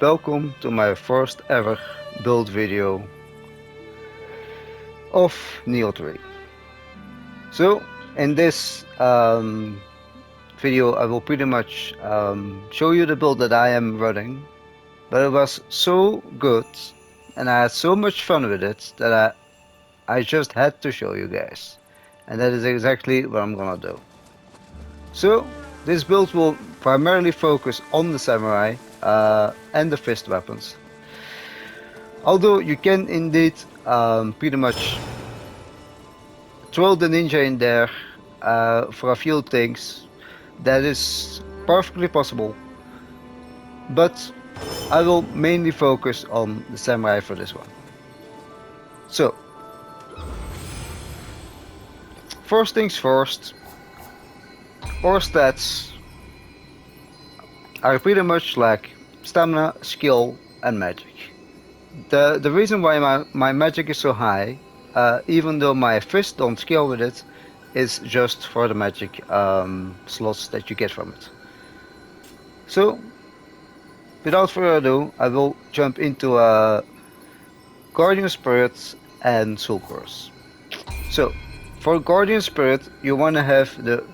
Welcome to my first ever build video of Nioh 3. So in this video I will pretty much show you the build that I am running, but it was so good and I had so much fun with it that I just had to show you guys, and that is exactly what I'm gonna do. So this build will primarily focus on the samurai and the fist weapons. Although you can indeed pretty much throw the ninja in there for a few things, that is perfectly possible. But I will mainly focus on the samurai for this one. So, first things first, our stats are pretty much like stamina, skill and magic. The reason why my magic is so high, even though my fist don't scale with it, is just for the magic slots that you get from it. So, without further ado, I will jump into Guardian Spirit and Soul Curse. So, for Guardian Spirit, you want to have the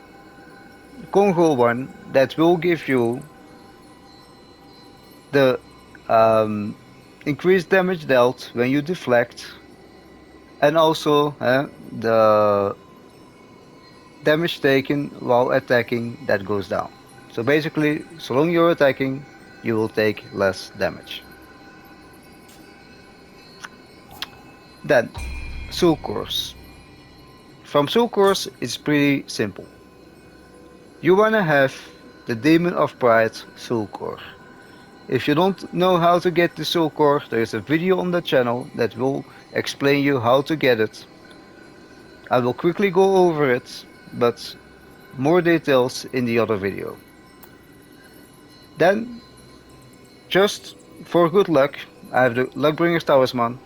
Congo one that will give you the increased damage dealt when you deflect, and also the damage taken while attacking that goes down. So basically, so long you're attacking, you will take less damage. Then, Soul Course. From Soul Course, it's pretty simple. You wanna have the Demon of Pride Soul Core. If you don't know how to get the Soul Core, there is a video on the channel that will explain you how to get it. I will quickly go over it, but more details in the other video. Then, just for good luck, I have the Luckbringer's Talisman,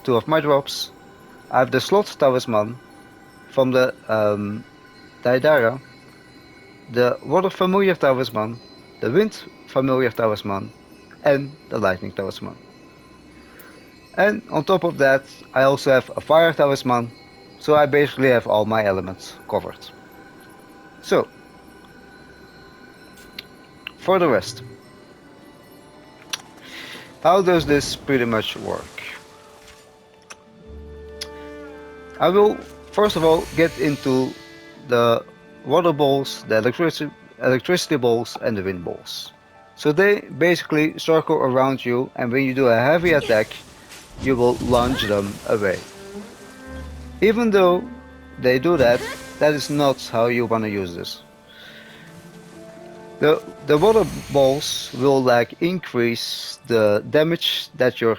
2 of my drops. I have the Slot Talisman from the Daidara, the Water Familiar Talisman, the Wind Familiar Talisman, and the Lightning Talisman. And on top of that, I also have a Fire Talisman, so I basically have all my elements covered. So, for the rest, how does this pretty much work? I will first of all get into the water balls, the electricity balls and the wind balls. So they basically circle around you, and when you do a heavy attack, you will launch them away. Even though they do that, that is not how you want to use this. The water balls will like increase the damage that your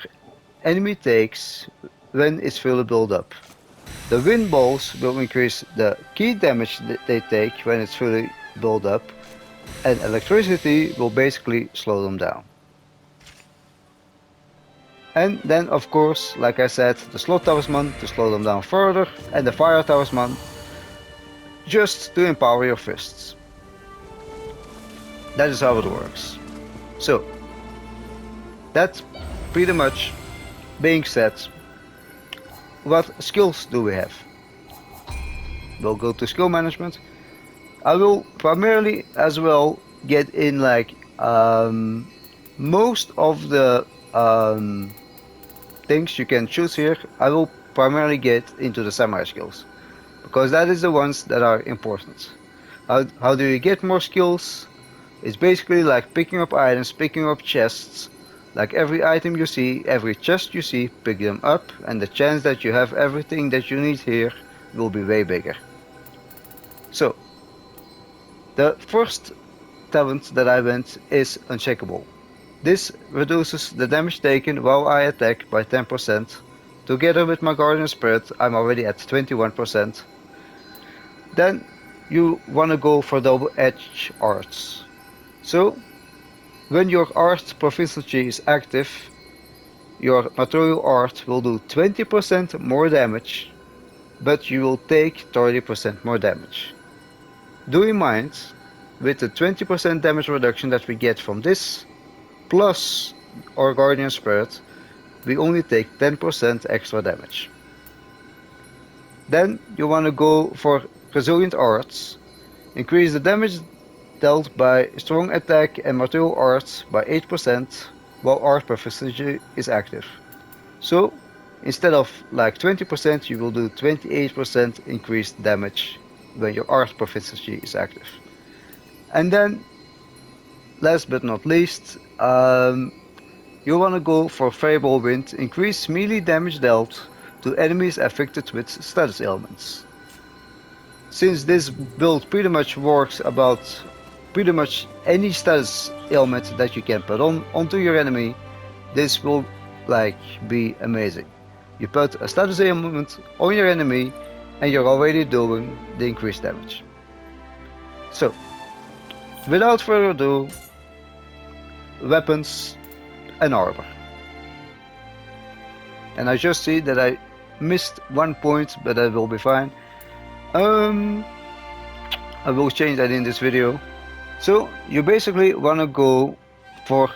enemy takes when it's fully built up. The wind balls will increase the key damage that they take when it's fully built up, and electricity will basically slow them down. And then of course, like I said, the Slot Talisman to slow them down further, and the Fire Talisman just to empower your fists. That is how it works. So, that pretty much being said, what skills do we have? We'll go to skill management. I will primarily as well get in like most of the things you can choose here. I will primarily get into the samurai skills, because that is the ones that are important. How do you get more skills? It's basically like picking up items, picking up chests. Like every item you see, every chest you see, pick them up, and the chance that you have everything that you need here will be way bigger. So, the first talent that I went is Unshakable. This reduces the damage taken while I attack by 10%. Together with my Guardian Spirit, I'm already at 21%. Then you wanna go for double edge arts. So, when your art proficiency is active, your material art will do 20% more damage, but you will take 30% more damage. Do in mind, with the 20% damage reduction that we get from this, plus our Guardian Spirit, we only take 10% extra damage. Then you want to go for Resilient Arts. Increase the damage dealt by strong attack and material arts by 8% while art proficiency is active. So instead of like 20%, you will do 28% increased damage when your art proficiency is active. And then, last but not least, you want to go for Fireball Wind. Increase melee damage dealt to enemies affected with status ailments. Since this build pretty much works about pretty much any status ailment that you can put onto your enemy, this will like be amazing. You put a status ailment on your enemy and you're already doing the increased damage. So, without further ado, weapons and armor. And I just see that I missed 1 point, but that will be fine. I will change that in this video. So you basically want to go for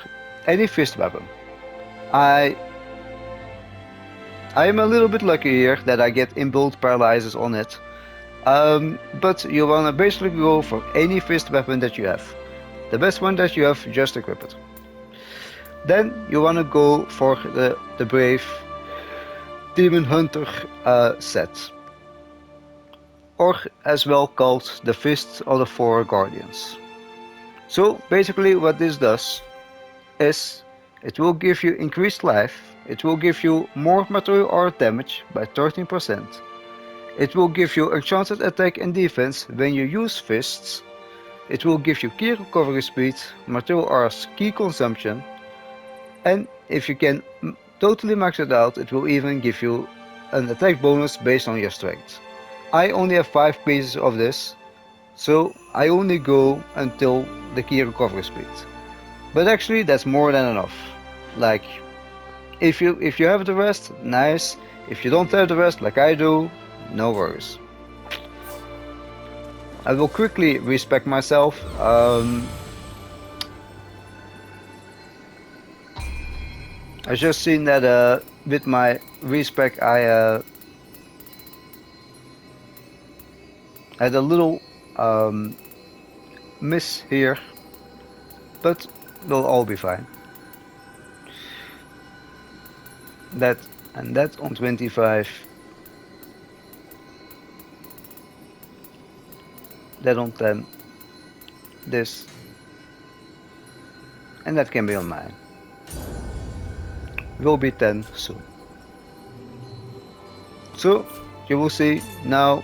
any fist weapon. I am a little bit lucky here that I get inbuilt paralyzers on it. But you want to basically go for any fist weapon that you have. The best one that you have, just equip it. Then you want to go for the Brave Demon Hunter set. Or as well called the Fist of the Four Guardians. So basically what this does is it will give you increased life, it will give you more material art damage by 13%, it will give you enchanted attack and defense when you use fists, it will give you key recovery speed, material art key consumption, and if you can totally max it out, it will even give you an attack bonus based on your strength. I only have 5 pieces of this, so I only go until the key recovery speed. But actually that's more than enough. Like, if you have the rest, nice. If you don't have the rest, like I do, no worries. I will quickly respec myself. I just seen that with my respec I had a little miss here, but they'll all be fine. That and that on 25. That on 10. This. And that can be on 9. Will be 10 soon. So you will see now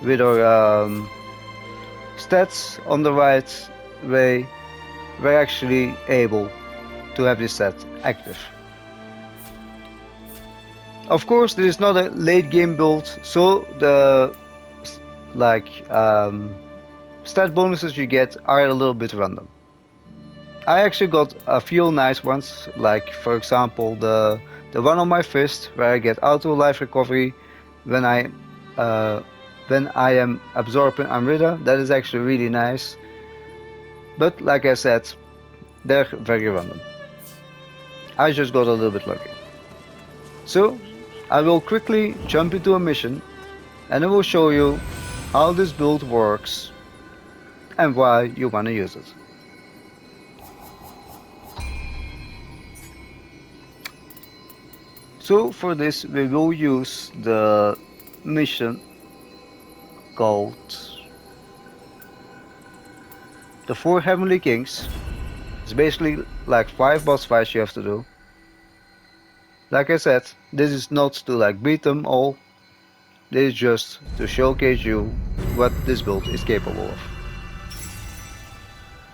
with our stats on the right way, we're actually able to have this set active. Of course, this is not a late game build, so the stat bonuses you get are a little bit random. I actually got a few nice ones, like for example the one on my fist where I get auto life recovery when I am absorbing Amrita. That is actually really nice. But like I said, they're very random. I just got a little bit lucky. So I will quickly jump into a mission and I will show you how this build works and why you want to use it. So for this we will use the mission called the 4 Heavenly Kings. It's basically like 5 boss fights you have to do. Like I said, this is not to like beat them all, this is just to showcase you what this build is capable of.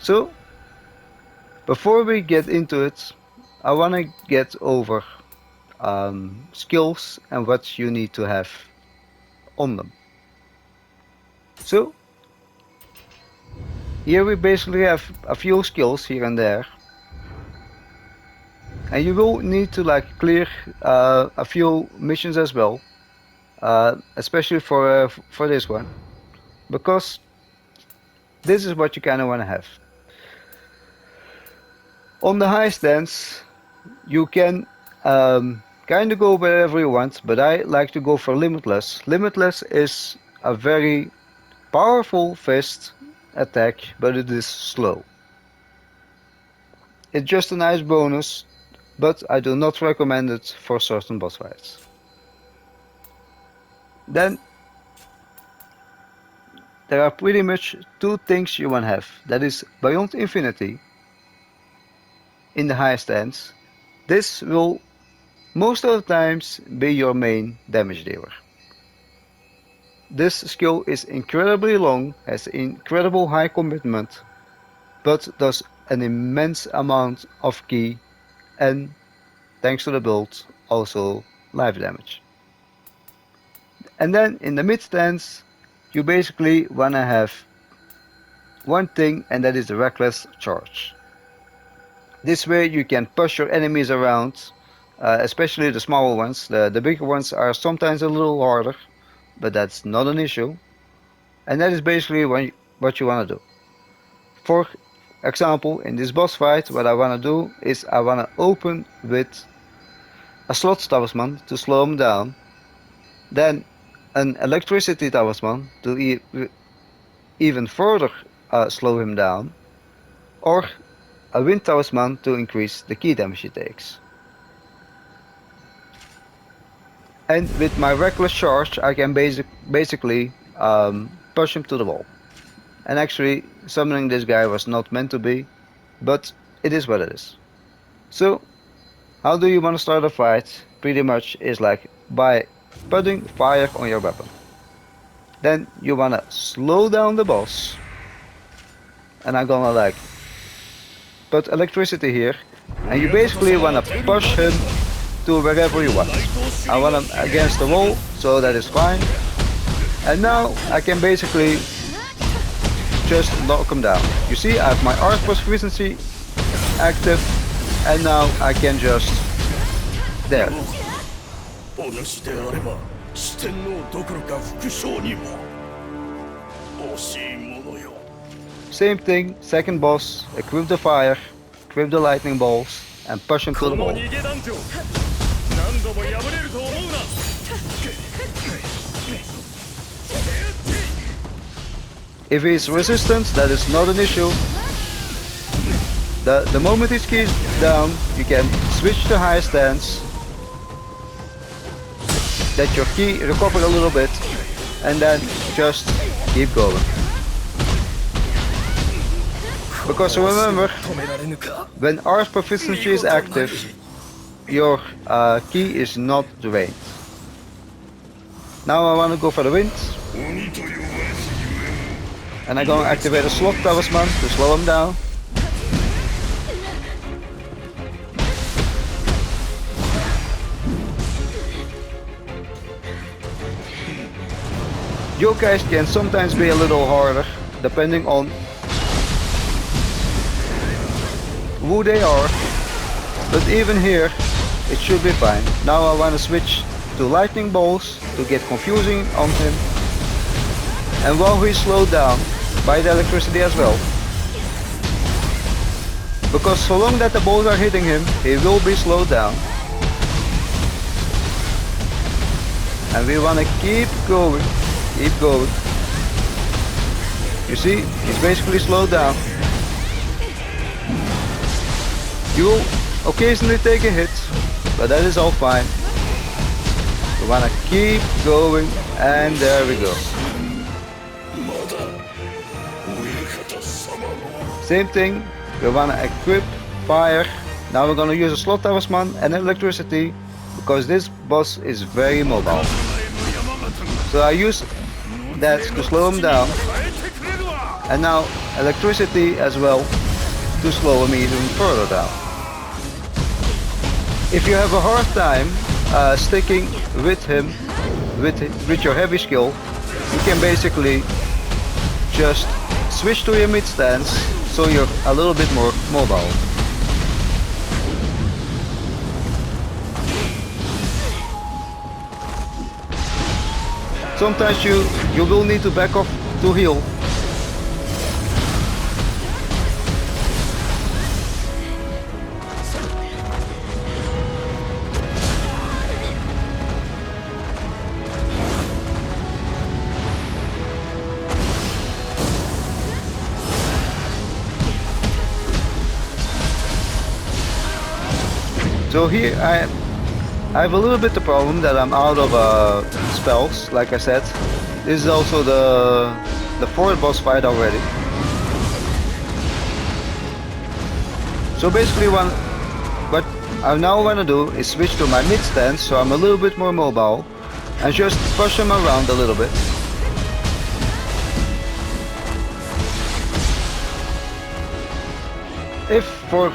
So, before we get into it, I want to get over skills and what you need to have on them. So, here we basically have a few skills here and there. And you will need to like clear a few missions as well, especially for this one, because this is what you kind of want to have. On the high stance, you can kind of go wherever you want, but I like to go for Limitless. Limitless is a very powerful fist attack, but it is slow. It's just a nice bonus, but I do not recommend it for certain boss fights. Then there are pretty much two things you want to have. That is Beyond Infinity in the high stance. This will most of the times be your main damage dealer. This skill is incredibly long, has incredible high commitment, but does an immense amount of ki and, thanks to the build, also life damage. And then in the mid stance, you basically wanna have one thing, and that is the Reckless Charge. This way you can push your enemies around, especially the smaller ones. The bigger ones are sometimes a little harder, but that's not an issue. And that is basically what you want to do. For example, in this boss fight, what I want to do is I want to open with a slot talisman to slow him down, then an electricity talisman to even further slow him down, or a wind talisman to increase the ki damage he takes. And with my reckless charge, I can basically push him to the wall. And actually, summoning this guy was not meant to be, but it is what it is. So, how do you want to start a fight? Pretty much is like by putting fire on your weapon. Then you want to slow down the boss. And I'm gonna like put electricity here. And you basically want to push him to wherever you want. I want him against the wall, so that is fine. And now I can basically just knock him down. You see, I have my art proficiency active, and now I can just there. Same thing, second boss, equip the fire, equip the lightning balls, and push him to the wall. If he's resistant, that is not an issue. The moment his ki is down, you can switch to high stance. Let your ki recover a little bit, and then just keep going. Because remember, when art proficiency is active, your ki is not drained. Now I want to go for the wind. And I'm going to activate a slot talisman to slow him down. Yokais can sometimes be a little harder, depending on who they are, but even here it should be fine. Now I want to switch to lightning balls to get confusing on him, and while he's slowed down by the electricity as well, because so long that the balls are hitting him, he will be slowed down. And we want to keep going. You see, he's basically slowed down. You will occasionally take a hit, but that is all fine. We wanna keep going, and there we go. Same thing, we wanna equip fire. Now we're gonna use a slot talisman and electricity, because this boss is very mobile. So I use that to slow him down, and now electricity as well to slow him even further down. If you have a hard time sticking with him with your heavy skill, you can basically just switch to your mid stance, so you're a little bit more mobile. Sometimes you will need to back off to heal. So here I have a little bit the problem that I'm out of spells, like I said. This is also the fourth boss fight already. So basically what I now want to do is switch to my mid stance, so I'm a little bit more mobile, and just push him around a little bit. If for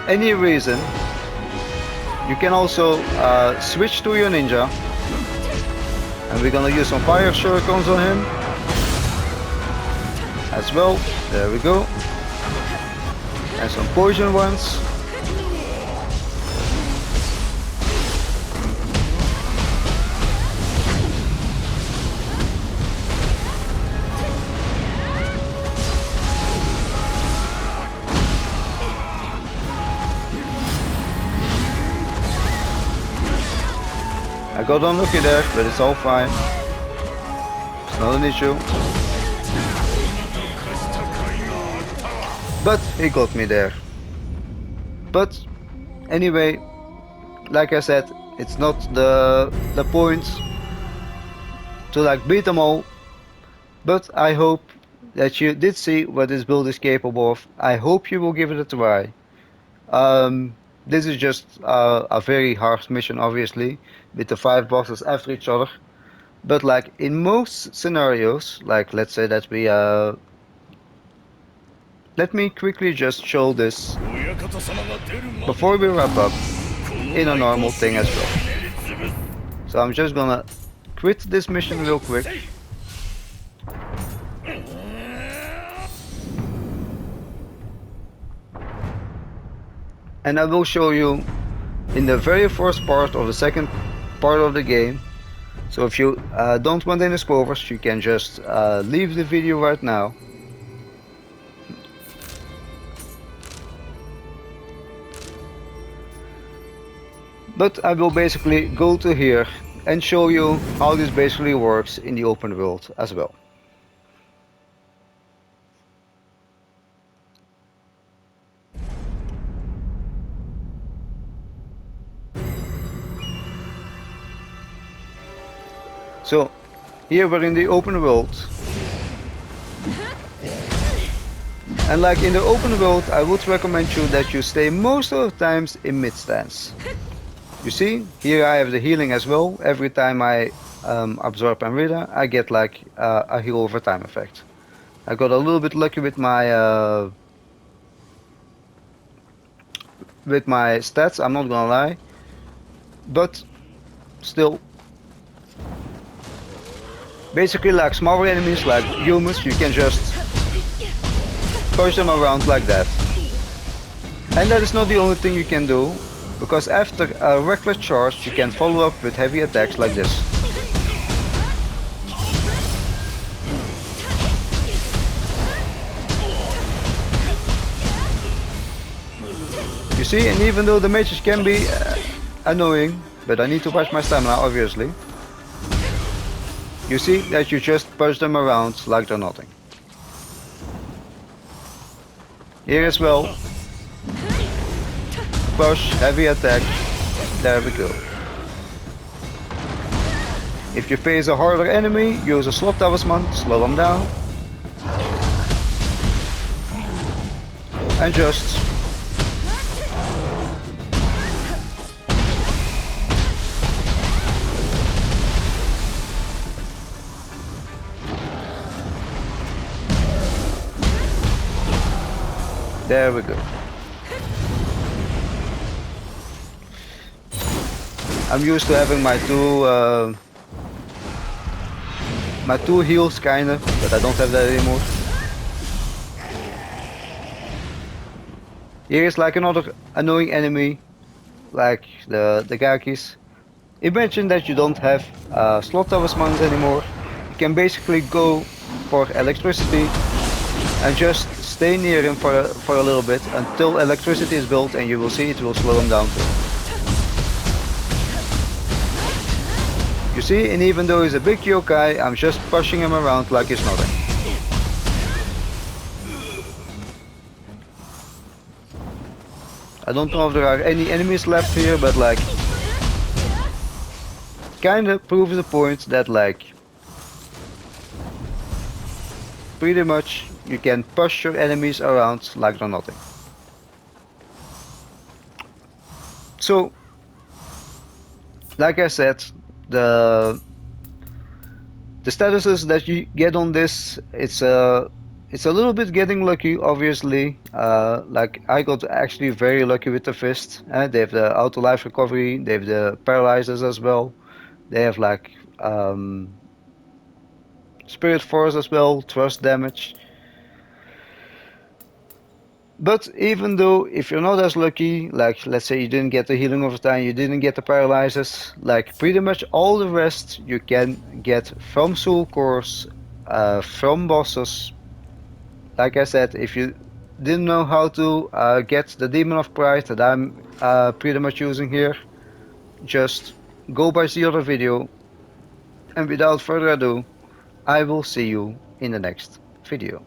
any reason, you can also switch to your ninja, and we're gonna use some fire shurikens on him as well. There we go. And some poison ones. I got unlucky there, but it's all fine. It's not an issue. But he got me there. But anyway, like I said, it's not the point to like beat them all. But I hope that you did see what this build is capable of. I hope you will give it a try. This is just a very hard mission, obviously, with the 5 bosses after each other. But like in most scenarios, like let's say that we let me quickly just show this before we wrap up in a normal thing as well. So I'm just gonna quit this mission real quick. And I will show you in the very first part of the second part of the game. So if you don't want any spoilers, you can just leave the video right now. But I will basically go to here and show you how this basically works in the open world as well. So here we're in the open world, and like in the open world, I would recommend you that you stay most of the times in mid stance. You see, here I have the healing as well. Every time I absorb Amrita, I get like a heal over time effect. I got a little bit lucky with my stats, I'm not gonna lie, but still. Basically, like smaller enemies, like humans, you can just push them around like that. And that is not the only thing you can do, because after a reckless charge, you can follow up with heavy attacks like this. You see, and even though the mages can be annoying, but I need to watch my stamina, obviously. You see that you just push them around like they're nothing. Here as well. Push, heavy attack. There we go. If you face a harder enemy, use a slot talisman, slow them down. And just there we go. I'm used to having my two heals kinda, but I don't have that anymore. Here is like another annoying enemy, like the Gakis. Imagine that you don't have slot talismans anymore. You can basically go for electricity and just stay near him for a little bit until electricity is built, and you will see it will slow him down too. You see, and even though he's a big yokai, I'm just pushing him around like he's nothing. I don't know if there are any enemies left here, but like, kinda proves the point that like, pretty much you can push your enemies around like they're nothing. So, like I said, the the statuses that you get on this, it's a little bit getting lucky, obviously. Like I got actually very lucky with the fist. They have the auto life recovery, they have the paralyzers as well. They have like spirit force as well, thrust damage. But even though if you're not as lucky, like let's say you didn't get the healing over time, you didn't get the paralyzers, like pretty much all the rest you can get from soul cores, from bosses. Like I said, if you didn't know how to get the Demon of Pride that I'm pretty much using here, just go by the other video. And without further ado, I will see you in the next video.